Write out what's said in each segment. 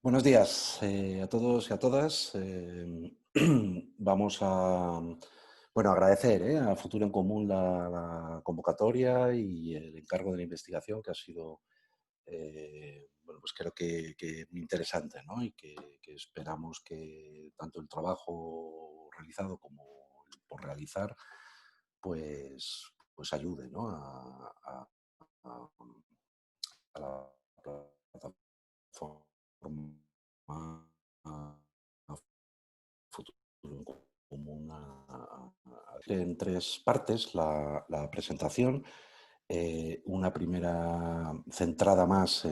Buenos días a todos y a todas. Vamos a agradecer a Futuro en Común la convocatoria y el encargo de la investigación que ha sido, pues creo que muy interesante, ¿no? Y que esperamos que tanto el trabajo realizado como el por realizar, pues ayude, ¿no? A- a la plataforma a futuro en común en tres partes la presentación. Una primera centrada más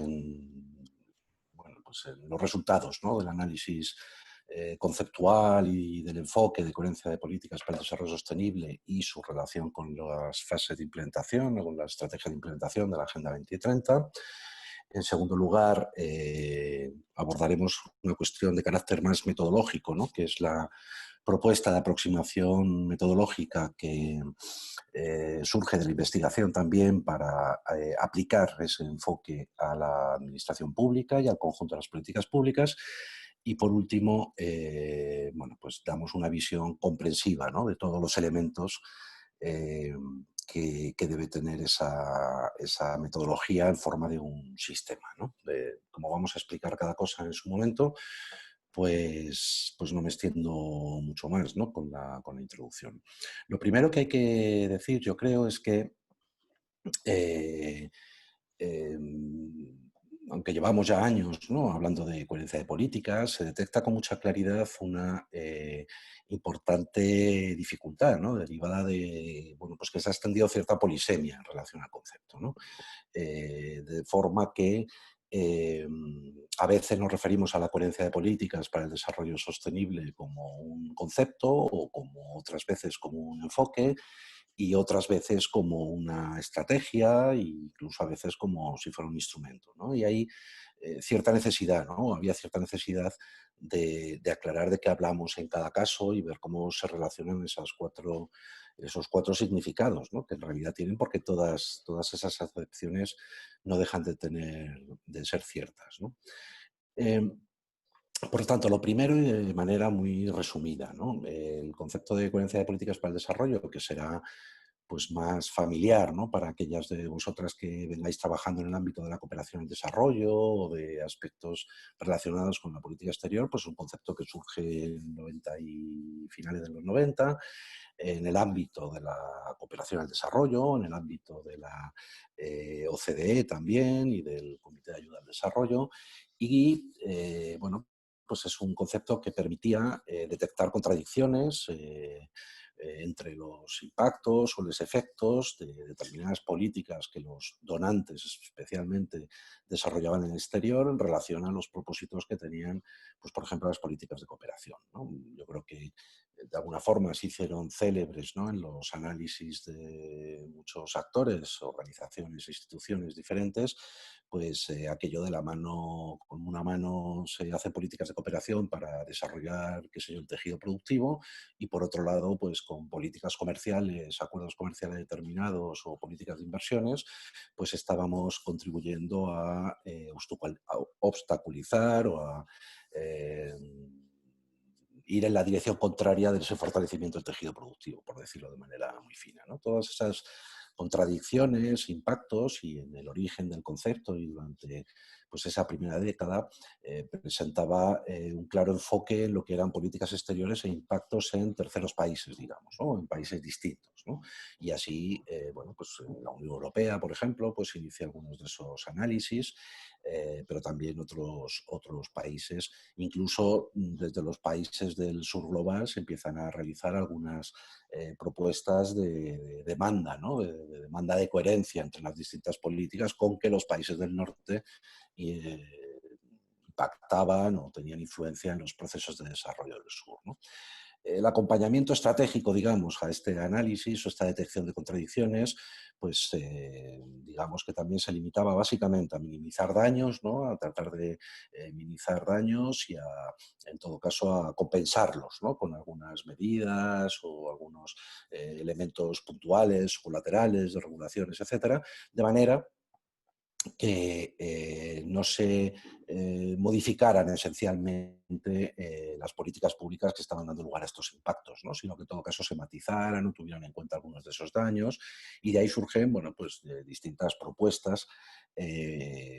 pues en los resultados, ¿no? Del análisis conceptual y del enfoque de coherencia de políticas para el desarrollo sostenible y su relación con las fases de implementación o con la estrategia de implementación de la Agenda 2030. En segundo lugar, abordaremos una cuestión de carácter más metodológico, ¿no? Que es la propuesta de aproximación metodológica que surge de la investigación también para aplicar ese enfoque a la administración pública y al conjunto de las políticas públicas. Y por último, pues damos una visión comprensiva, ¿no? De todos los elementos eh, que debe tener esa metodología en forma de un sistema, ¿no? Como vamos a explicar cada cosa en su momento, pues no me extiendo mucho más, ¿no? Con la introducción. Lo primero que hay que decir, yo creo, es que eh, eh, aunque llevamos ya años, ¿no? Hablando de coherencia de políticas, se detecta con mucha claridad una importante dificultad, ¿no? Derivada de, pues que se ha extendido cierta polisemia en relación al concepto, ¿no? De forma que eh, a veces nos referimos a la coherencia de políticas para el desarrollo sostenible como un concepto o como otras veces como un enfoque y otras veces como una estrategia e incluso a veces como si fuera un instrumento, ¿no? Y hay cierta necesidad, ¿no? Había cierta necesidad de aclarar de qué hablamos en cada caso y ver cómo se relacionan esos cuatro significados, ¿no? Que en realidad tienen, porque todas esas acepciones no dejan de ser ciertas, ¿no? Eh, por lo tanto, lo primero y de manera muy resumida, ¿no? El concepto de coherencia de políticas para el desarrollo, que será pues más familiar, ¿no? Para aquellas de vosotras que vengáis trabajando en el ámbito de la cooperación al desarrollo o de aspectos relacionados con la política exterior, pues un concepto que surge en 90 y finales de los 90 en el ámbito de la cooperación al desarrollo, en el ámbito de la OCDE también y del Comité de Ayuda al Desarrollo. Y pues es un concepto que permitía detectar contradicciones entre los impactos o los efectos de determinadas políticas que los donantes especialmente desarrollaban en el exterior en relación a los propósitos que tenían, pues por ejemplo, las políticas de cooperación, ¿no? Yo creo que de alguna forma se hicieron célebres, ¿no? En los análisis de muchos actores, organizaciones e instituciones diferentes, pues aquello de la mano, con una mano se hacen políticas de cooperación para desarrollar, qué sé yo, el tejido productivo y por otro lado, pues con políticas comerciales, acuerdos comerciales determinados o políticas de inversiones, pues estábamos contribuyendo a obstaculizar o a eh, ir en la dirección contraria de ese fortalecimiento del tejido productivo, por decirlo de manera muy fina, ¿no? Todas esas contradicciones, impactos y en el origen del concepto y durante pues, esa primera década presentaba un claro enfoque en lo que eran políticas exteriores e impactos en terceros países, digamos, ¿no? En países distintos, ¿no? Y así, pues la Unión Europea, por ejemplo, pues inicia algunos de esos análisis, pero también otros países, incluso desde los países del sur global se empiezan a realizar algunas propuestas de demanda, ¿no? De demanda de coherencia entre las distintas políticas con que los países del norte impactaban o tenían influencia en los procesos de desarrollo del sur, ¿no? El acompañamiento estratégico, digamos, a este análisis o esta detección de contradicciones, pues digamos que también se limitaba básicamente a minimizar daños, ¿no? A tratar de minimizar daños y en todo caso, a compensarlos, ¿no? Con algunas medidas o algunos elementos puntuales, colaterales, de regulaciones, etcétera, de manera que no se modificaran esencialmente las políticas públicas que estaban dando lugar a estos impactos, ¿no? Sino que en todo caso se matizaran o tuvieran en cuenta algunos de esos daños, y de ahí surgen, bueno, pues, distintas propuestas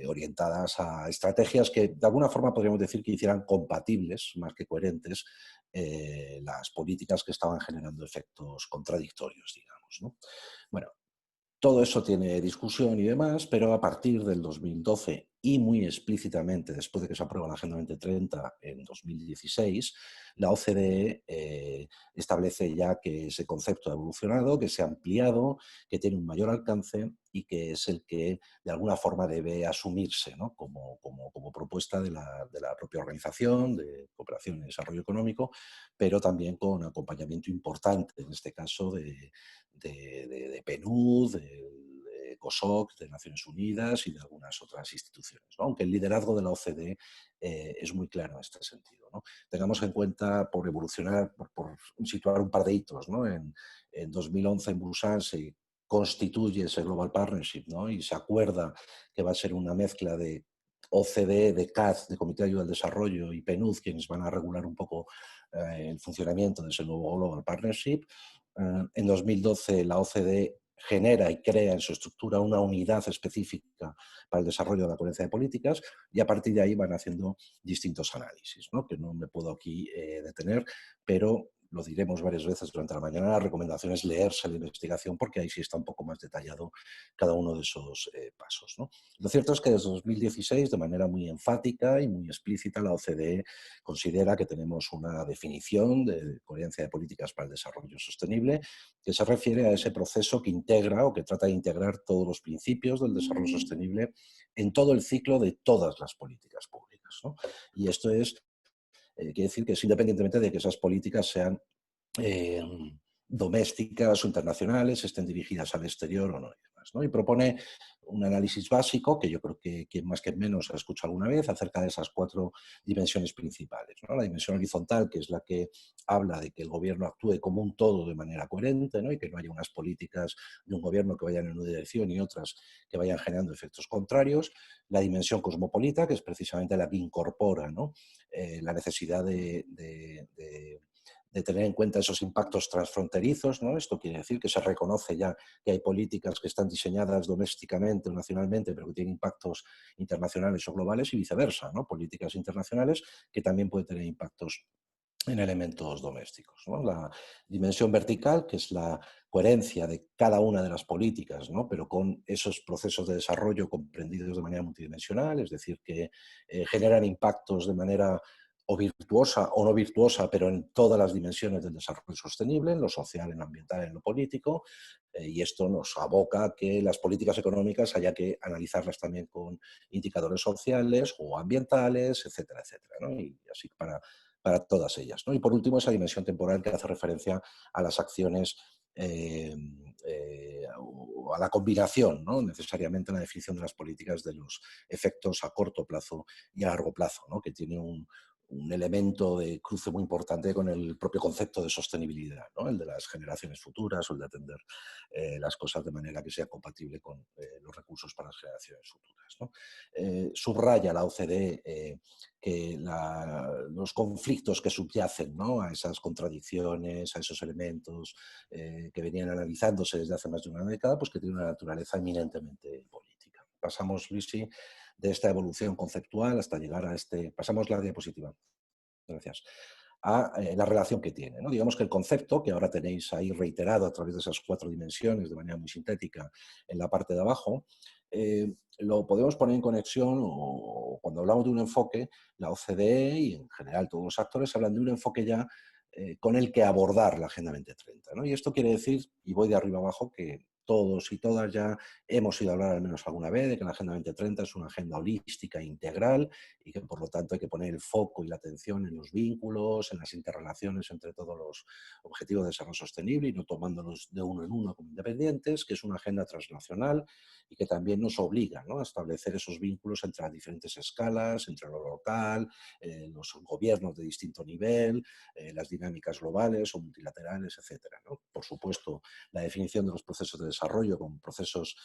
orientadas a estrategias que de alguna forma podríamos decir que hicieran compatibles, más que coherentes, las políticas que estaban generando efectos contradictorios, digamos, ¿no? Bueno, todo eso tiene discusión y demás, pero a partir del 2012 y muy explícitamente después de que se aprueba la Agenda 2030 en 2016, la OCDE establece ya que ese concepto ha evolucionado, que se ha ampliado, que tiene un mayor alcance y que es el que de alguna forma debe asumirse, ¿no? como propuesta de la propia Organización de Cooperación y Desarrollo Económico, pero también con acompañamiento importante, en este caso de PNUD, de ECOSOC, de Naciones Unidas y de algunas otras instituciones, ¿no? Aunque el liderazgo de la OCDE es muy claro en este sentido, ¿no? Tengamos en cuenta, por evolucionar, por situar un par de hitos, ¿no? En 2011 en Busan se constituye ese Global Partnership, ¿no? Y se acuerda que va a ser una mezcla de OCDE, de CAD, de Comité de Ayuda al Desarrollo, y PNUD, quienes van a regular un poco el funcionamiento de ese nuevo Global Partnership. En 2012 la OCDE genera y crea en su estructura una unidad específica para el desarrollo de la coherencia de políticas, y a partir de ahí van haciendo distintos análisis, ¿no? Que no me puedo aquí detener, pero lo diremos varias veces durante la mañana. La recomendación es leerse la investigación, porque ahí sí está un poco más detallado cada uno de esos pasos, ¿no? Lo cierto es que desde 2016, de manera muy enfática y muy explícita, la OCDE considera que tenemos una definición de coherencia de políticas para el desarrollo sostenible que se refiere a ese proceso que integra o que trata de integrar todos los principios del desarrollo sostenible en todo el ciclo de todas las políticas públicas, ¿no? Y esto quiere decir que es independientemente de que esas políticas sean eh, domésticas o internacionales, estén dirigidas al exterior o no, y demás, ¿no? Y propone un análisis básico, que yo creo que quien más que menos ha escuchado alguna vez, acerca de esas cuatro dimensiones principales, ¿no? La dimensión horizontal, que es la que habla de que el gobierno actúe como un todo de manera coherente, ¿no? Y que no haya unas políticas de un gobierno que vayan en una dirección y otras que vayan generando efectos contrarios. La dimensión cosmopolita, que es precisamente la que incorpora, ¿no? La necesidad de tener en cuenta esos impactos transfronterizos, ¿no? Esto quiere decir que se reconoce ya que hay políticas que están diseñadas domésticamente o nacionalmente, pero que tienen impactos internacionales o globales, y viceversa, ¿no? Políticas internacionales que también pueden tener impactos en elementos domésticos, ¿no? La dimensión vertical, que es la coherencia de cada una de las políticas, ¿no? Pero con esos procesos de desarrollo comprendidos de manera multidimensional, es decir, que generan impactos de manera o virtuosa o no virtuosa, pero en todas las dimensiones del desarrollo sostenible, en lo social, en lo ambiental, en lo político, y esto nos aboca a que las políticas económicas haya que analizarlas también con indicadores sociales o ambientales, etcétera, etcétera, ¿no? Y así para todas ellas, ¿no? Y por último, esa dimensión temporal que hace referencia a las acciones o a la combinación, ¿no? Necesariamente en la definición de las políticas de los efectos a corto plazo y a largo plazo, ¿no? Que tiene un elemento de cruce muy importante con el propio concepto de sostenibilidad, ¿no? El de las generaciones futuras o el de atender las cosas de manera que sea compatible con los recursos para las generaciones futuras, ¿no? Subraya la OCDE que los conflictos que subyacen, ¿no? A esas contradicciones, a esos elementos que venían analizándose desde hace más de una década, pues que tienen una naturaleza eminentemente política. Pasamos, Luisi, de esta evolución conceptual hasta llegar a este... Pasamos la diapositiva. Gracias. A la relación que tiene, ¿no? Digamos que el concepto, que ahora tenéis ahí reiterado a través de esas cuatro dimensiones de manera muy sintética en la parte de abajo, lo podemos poner en conexión, o cuando hablamos de un enfoque, la OCDE y en general todos los actores hablan de un enfoque ya con el que abordar la Agenda 2030, ¿no? Y esto quiere decir, y voy de arriba abajo, que todos y todas ya hemos ido a hablar al menos alguna vez de que la Agenda 2030 es una agenda holística e integral, y que por lo tanto hay que poner el foco y la atención en los vínculos, en las interrelaciones entre todos los objetivos de desarrollo sostenible y no tomándolos de uno en uno como independientes, que es una agenda transnacional y que también nos obliga, ¿no? A establecer esos vínculos entre las diferentes escalas, entre lo local, los gobiernos de distinto nivel, las dinámicas globales o multilaterales, etcétera, ¿no? Por supuesto, la definición de los procesos de desarrollo, con procesos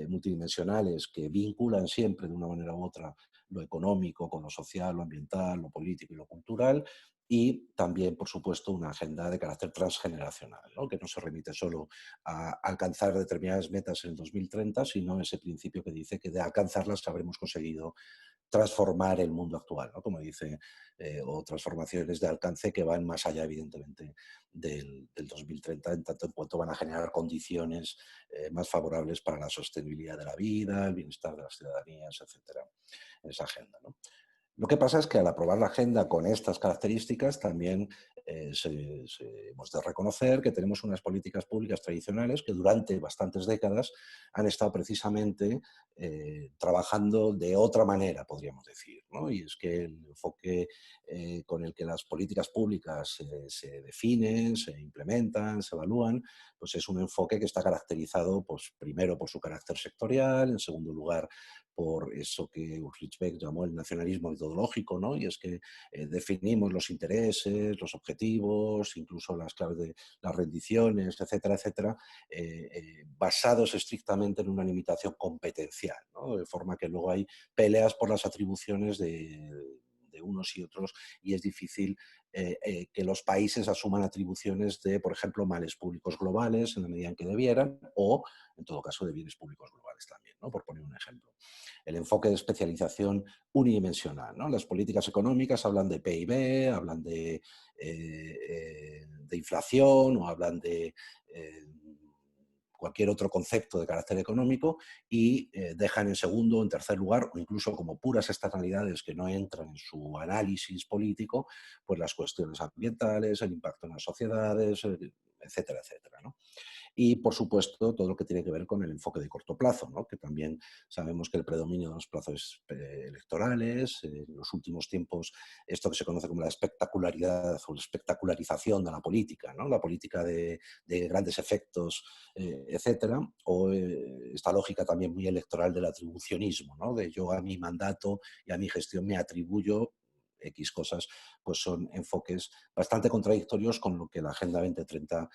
multidimensionales que vinculan siempre de una manera u otra lo económico con lo social, lo ambiental, lo político y lo cultural, y también, por supuesto, una agenda de carácter transgeneracional, ¿no? Que no se remite solo a alcanzar determinadas metas en el 2030, sino ese principio que dice que de alcanzarlas habremos conseguido transformar el mundo actual, ¿no? Como dice, o transformaciones de alcance que van más allá, evidentemente, del 2030, en tanto en cuanto van a generar condiciones más favorables para la sostenibilidad de la vida, el bienestar de las ciudadanías, etcétera, en esa agenda, ¿no? Lo que pasa es que al aprobar la agenda con estas características también hemos de reconocer que tenemos unas políticas públicas tradicionales que durante bastantes décadas han estado precisamente trabajando de otra manera, podríamos decir, ¿no? Y es que el enfoque con el que las políticas públicas se definen, se implementan, se evalúan, pues es un enfoque que está caracterizado, pues, primero por su carácter sectorial, en segundo lugar por eso que Ulrich Beck llamó el nacionalismo metodológico, ¿no? Y es que definimos los intereses, los objetivos, incluso las claves de las rendiciones, etcétera, etcétera, basados estrictamente en una limitación competencial, ¿no? De forma que luego hay peleas por las atribuciones de unos y otros, y es difícil que los países asuman atribuciones de, por ejemplo, males públicos globales en la medida en que debieran, o, en todo caso, de bienes públicos globales también, ¿no? Por poner un ejemplo. El enfoque de especialización unidimensional, ¿no? Las políticas económicas hablan de PIB, hablan de inflación o hablan de cualquier otro concepto de carácter económico y dejan en segundo o en tercer lugar, o incluso como puras externalidades que no entran en su análisis político, pues las cuestiones ambientales, el impacto en las sociedades, etcétera, etcétera, ¿no? Y, por supuesto, todo lo que tiene que ver con el enfoque de corto plazo, ¿no? Que también sabemos que el predominio de los plazos electorales, en los últimos tiempos, esto que se conoce como la espectacularidad o la espectacularización de la política, ¿no? La política de grandes efectos, etcétera, o esta lógica también muy electoral del atribucionismo, ¿no? De yo a mi mandato y a mi gestión me atribuyo X cosas, pues son enfoques bastante contradictorios con lo que la Agenda 2030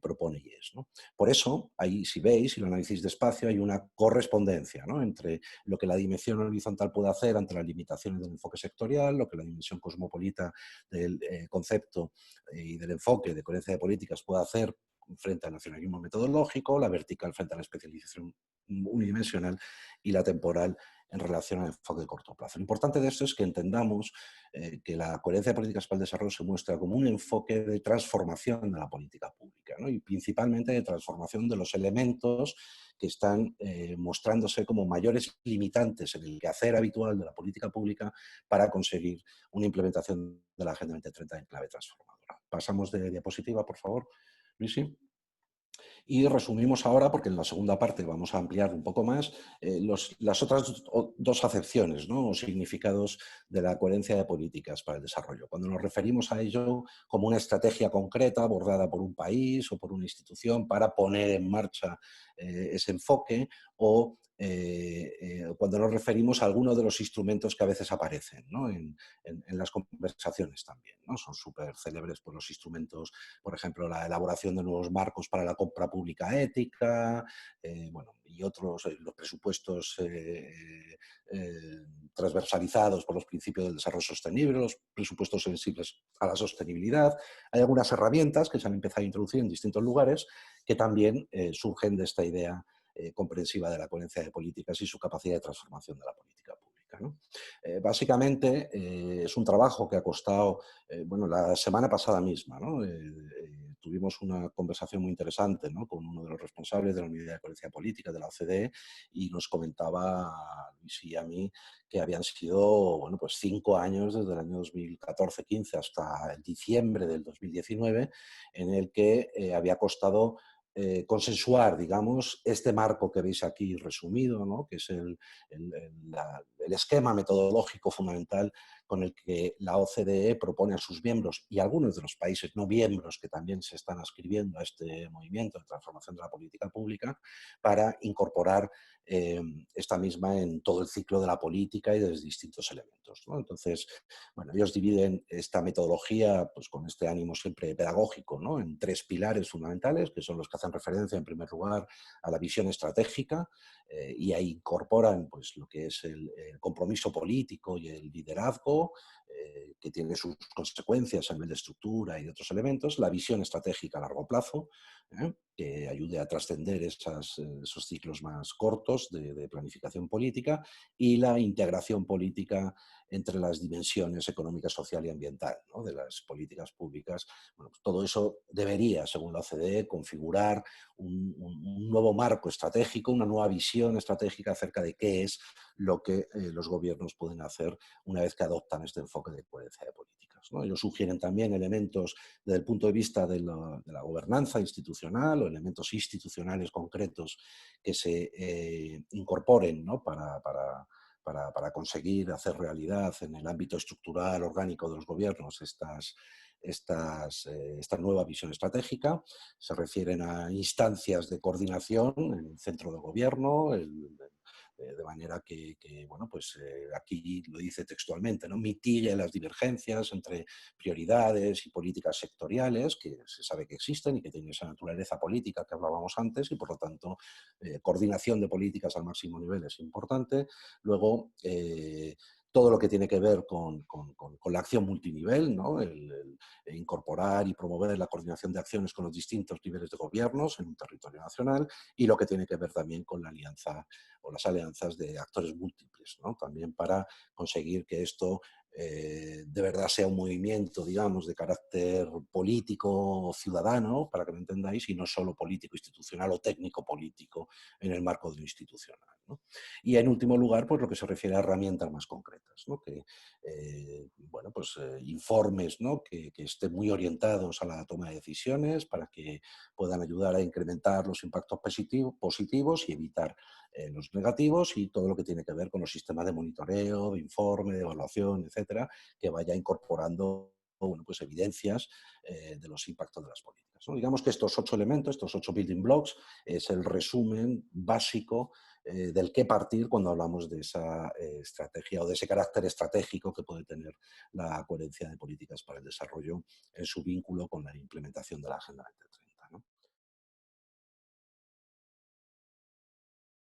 propone y es, ¿no? Por eso, ahí, si veis, si lo analizáis despacio, hay una correspondencia, ¿no? Entre lo que la dimensión horizontal puede hacer ante las limitaciones del enfoque sectorial, lo que la dimensión cosmopolita del concepto y del enfoque de coherencia de políticas puede hacer frente al nacionalismo metodológico, la vertical frente a la especialización unidimensional y la temporal en relación al enfoque de corto plazo. Lo importante de esto es que entendamos que la coherencia de políticas para el desarrollo se muestra como un enfoque de transformación de la política pública, ¿no? Y principalmente de transformación de los elementos que están mostrándose como mayores limitantes en el quehacer habitual de la política pública para conseguir una implementación de la Agenda 2030 en clave transformadora. Pasamos de diapositiva, por favor, Luisi. Y resumimos ahora, porque en la segunda parte vamos a ampliar un poco más, las otras dos acepciones, ¿no? O significados de la coherencia de políticas para el desarrollo. Cuando nos referimos a ello como una estrategia concreta abordada por un país o por una institución para poner en marcha ese enfoque, o cuando nos referimos a alguno de los instrumentos que a veces aparecen, ¿no? En las conversaciones también, ¿no? Son súper célebres por los instrumentos, por ejemplo, la elaboración de nuevos marcos para la compra pública ética, bueno, y otros, los presupuestos transversalizados por los principios del desarrollo sostenible, los presupuestos sensibles a la sostenibilidad. Hay algunas herramientas que se han empezado a introducir en distintos lugares que también surgen de esta idea comprensiva de la coherencia de políticas y su capacidad de transformación de la política pública, ¿no? Básicamente es un trabajo que ha costado, bueno, la semana pasada misma, ¿no? Tuvimos una conversación muy interesante, ¿no? Con uno de los responsables de la Unidad de Coherencia Política de la OCDE y nos comentaba a Luis y a mí que habían sido, bueno, pues 5 años desde el año 2014-15 hasta el diciembre del 2019 en el que había costado consensuar, digamos, este marco que veis aquí resumido, ¿no? Que es el esquema metodológico fundamental con el que la OCDE propone a sus miembros y algunos de los países no miembros que también se están adscribiendo a este movimiento de transformación de la política pública para incorporar esta misma en todo el ciclo de la política y de los distintos elementos, ¿no? Entonces, bueno, ellos dividen esta metodología pues, con este ánimo siempre pedagógico, ¿no? En tres pilares fundamentales, que son los que hacen referencia, en primer lugar, a la visión estratégica, y ahí incorporan pues, lo que es el compromiso político y el liderazgo, que tiene sus consecuencias a nivel de estructura y de otros elementos, la visión estratégica a largo plazo, que ayude a trascender esos ciclos más cortos de planificación política, y la integración política entre las dimensiones económica, social y ambiental, ¿no? De las políticas públicas. Bueno, pues todo eso debería, según la OCDE, configurar un nuevo marco estratégico, una nueva visión estratégica acerca de qué es lo que los gobiernos pueden hacer una vez que adoptan este enfoque de coherencia de políticas, ¿no? Ellos sugieren también elementos desde el punto de vista de la gobernanza institucional o elementos institucionales concretos que se incorporen, ¿no? Para conseguir hacer realidad en el ámbito estructural, orgánico de los gobiernos esta nueva visión estratégica. Se refieren a instancias de coordinación en el centro del gobierno, de manera que bueno, pues aquí lo dice textualmente, ¿no? Mitigue las divergencias entre prioridades y políticas sectoriales, que se sabe que existen y que tienen esa naturaleza política que hablábamos antes, y por lo tanto coordinación de políticas al máximo nivel es importante. Luego, todo lo que tiene que ver con la acción multinivel, ¿no? El incorporar y promover la coordinación de acciones con los distintos niveles de gobiernos en un territorio nacional, y lo que tiene que ver también con la alianza o las alianzas de actores múltiples, ¿no? También para conseguir que esto de verdad sea un movimiento, digamos, de carácter político o ciudadano, para que me entendáis, y no solo político institucional o técnico político en el marco de lo institucional, ¿no? Y en último lugar, pues lo que se refiere a herramientas más concretas, ¿no? Que, bueno, pues informes, ¿no? Que estén muy orientados a la toma de decisiones para que puedan ayudar a incrementar los impactos positivos y evitar los negativos, y todo lo que tiene que ver con los sistemas de monitoreo, de informe, de evaluación, etcétera, que vaya incorporando, bueno, pues evidencias de los impactos de las políticas, ¿no? Digamos que estos 8 elementos, estos 8 building blocks, es el resumen básico del qué partir cuando hablamos de esa estrategia o de ese carácter estratégico que puede tener la coherencia de políticas para el desarrollo en su vínculo con la implementación de la Agenda 2030.